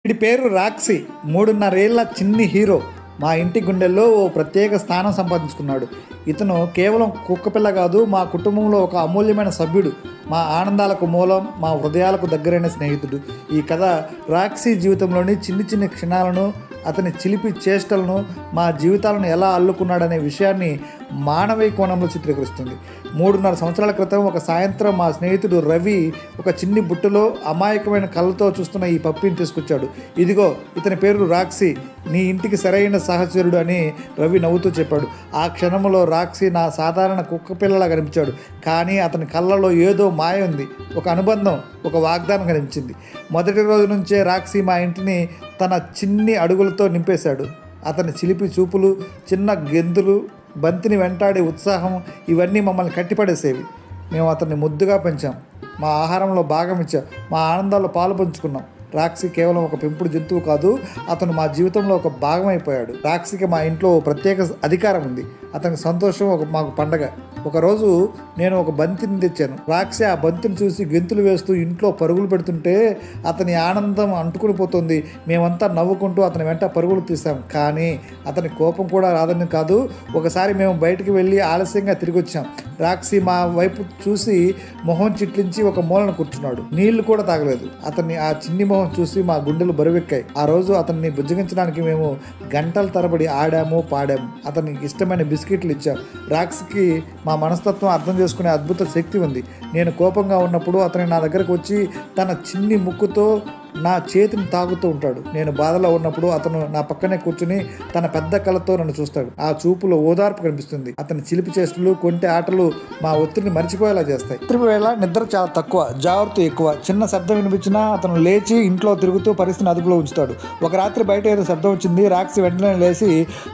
వీడి పేరు రాక్సీ. 3.5 ఏళ్ల చిన్ని హీరో మా ఇంటి గుండెల్లో ఓ ప్రత్యేక స్థానం సంపాదించుకున్నాడు. ఇతను కేవలం కుక్కపిల్ల కాదు, మా కుటుంబంలో ఒక అమూల్యమైన సభ్యుడు, మా ఆనందాలకు మూలం, మా హృదయాలకు దగ్గరైన స్నేహితుడు. ఈ కథ రాక్సీ జీవితంలోని చిన్ని చిన్ని క్షణాలను, అతని చిలిపి చేష్టలను, మా జీవితాలను ఎలా అల్లుకున్నాడనే విషయాన్ని మానవీయ కోణంలో చిత్రీకరిస్తుంది. 3.5 సంవత్సరాల క్రితం ఒక సాయంత్రం మా స్నేహితుడు రవి ఒక చిన్ని బుట్టలో అమాయకమైన కళ్ళతో చూస్తున్న ఈ పప్పిని తీసుకొచ్చాడు. ఇదిగో ఇతని పేరు రాక్సీ, నీ ఇంటికి సరైన సహచరుడు అని రవి నవ్వుతూ చెప్పాడు. ఆ క్షణంలో రాక్సీ నా సాధారణ కుక్క పిల్లలా కనిపించాడు. కానీ అతని కళ్ళలో ఏదో మాయ ఉంది, ఒక అనుబంధం, ఒక వాగ్దానం కనిపించింది. మొదటి రోజు నుంచే రాక్సీ మా ఇంటిని తన చిన్ని అడుగులతో నింపేశాడు. అతని చిలిపి చూపులు, చిన్న గెంతులు, బంతిని వెంటాడే ఉత్సాహం ఇవన్నీ మమ్మల్ని కట్టిపడేసేవి. మేము అతన్ని ముద్దుగా పెంచాం, మా ఆహారంలో భాగం ఇచ్చాం, మా ఆనందాల్లో పాలు పంచుకున్నాం. రాక్సీ కేవలం ఒక పెంపుడు జంతువు కాదు, అతను మా జీవితంలో ఒక భాగం అయిపోయాడు. రాక్సీకి మా ఇంట్లో ప్రత్యేక అధికారం ఉంది. అతని సంతోషం మాకు పండగ. ఒకరోజు నేను ఒక బంతిని తెచ్చాను. రాక్సీ ఆ బంతిని చూసి గెంతులు వేస్తూ ఇంట్లో పరుగులు పెడుతుంటే అతని ఆనందం అంటుకుని పోతుంది. మేమంతా నవ్వుకుంటూ అతని వెంట పరుగులు తీసాం. కానీ అతని కోపం కూడా రాదని కాదు. ఒకసారి మేము బయటికి వెళ్ళి ఆలస్యంగా తిరిగి వచ్చాం. రాక్సీ మా వైపు చూసి మొహం చిట్లించి ఒక మూలను కూర్చున్నాడు. నీళ్లు కూడా తాగలేదు. అతన్ని ఆ చిన్ని మొహం చూసి మా గుండెలు బరువెక్కాయి. ఆ రోజు అతన్ని బుజ్జగించడానికి మేము గంటల తరబడి ఆడాము, పాడాము. అతనికి ఇష్టమైన బిస్కెట్లు ఇచ్చాం. రాక్సీకి మా మనస్తత్వం అర్థం చేసుకునే అద్భుత శక్తి ఉంది. నేను కోపంగా ఉన్నప్పుడు అతను నా దగ్గరకు వచ్చి తన చిన్ని ముక్కుతో నా చేతిని తాగుతూ ఉంటాడు. నేను బాధలో ఉన్నప్పుడు అతను నా పక్కనే కూర్చుని తన పెద్ద కళ్ళతో నన్ను చూస్తాడు. ఆ చూపులో ఓదార్పు కనిపిస్తుంది. అతని చిలిపి చేష్టలు, కొంటె ఆటలు మా ఒత్తిడిని మర్చిపోయేలా చేస్తాయి. రాత్రి వేళ నిద్ర చాలా తక్కువ, జాగ్రత్త ఎక్కువ. చిన్న శబ్దం వినిపించినా అతను లేచి ఇంట్లో తిరుగుతూ పరిస్థితిని అదుపులో ఉంచుతాడు. ఒక రాత్రి బయట ఏదో శబ్దం వచ్చింది. రాక్సీ వెంటనే లేచి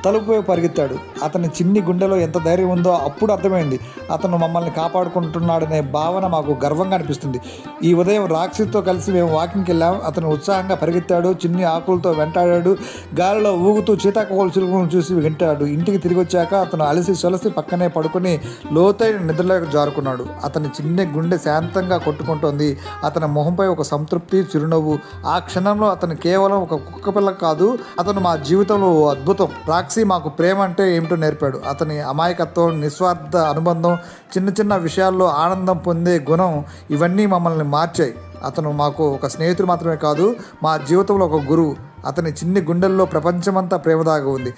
తలుపు వైపు పరిగెత్తాడు. అతని చిన్ని గుండెలో ఎంత ధైర్యం ఉందో అప్పుడు అర్థమైంది. అతను మమ్మల్ని కాపాడుకుంటున్నాడనే భావన మాకు గర్వంగా అనిపిస్తుంది. ఈ ఉదయం రాక్సీతో కలిసి మేము వాకింగ్కి వెళ్ళాం. అతను ఉత్సాహంగా పరిగెత్తాడు, చిన్ని ఆకులతో వెంటాడాడు, గాలిలో ఊగుతూ సీతాకోకల చిలుకలను చూసి వింటాడు. ఇంటికి తిరిగి వచ్చాక అతను అలసి సొలసి పక్కనే పడుకుని లోతైన నిద్రలోకి జారుకున్నాడు. అతని చిన్ని గుండె శాంతంగా కొట్టుకుంటోంది. అతని మొహంపై ఒక సంతృప్తి, చిరునవ్వు. ఆ క్షణంలో అతను కేవలం ఒక కుక్కపిల్ల కాదు, అతను మా జీవితంలో ఓ అద్భుతం. రాక్సీ మాకు ప్రేమ అంటే ఏమిటో నేర్పాడు. అతని అమాయకత్వం, నిస్వార్థ అనుబంధం, చిన్న చిన్న విషయాల్లో ఆనందం పొందే గుణం ఇవన్నీ మమ్మల్ని మార్చాయి. అతను మాకు ఒక స్నేహితుడు మాత్రమే కాదు, మా జీవితంలో ఒక గురువు. అతని చిన్ని గుండెల్లో ప్రపంచమంతా ప్రేమ దాగి ఉంది.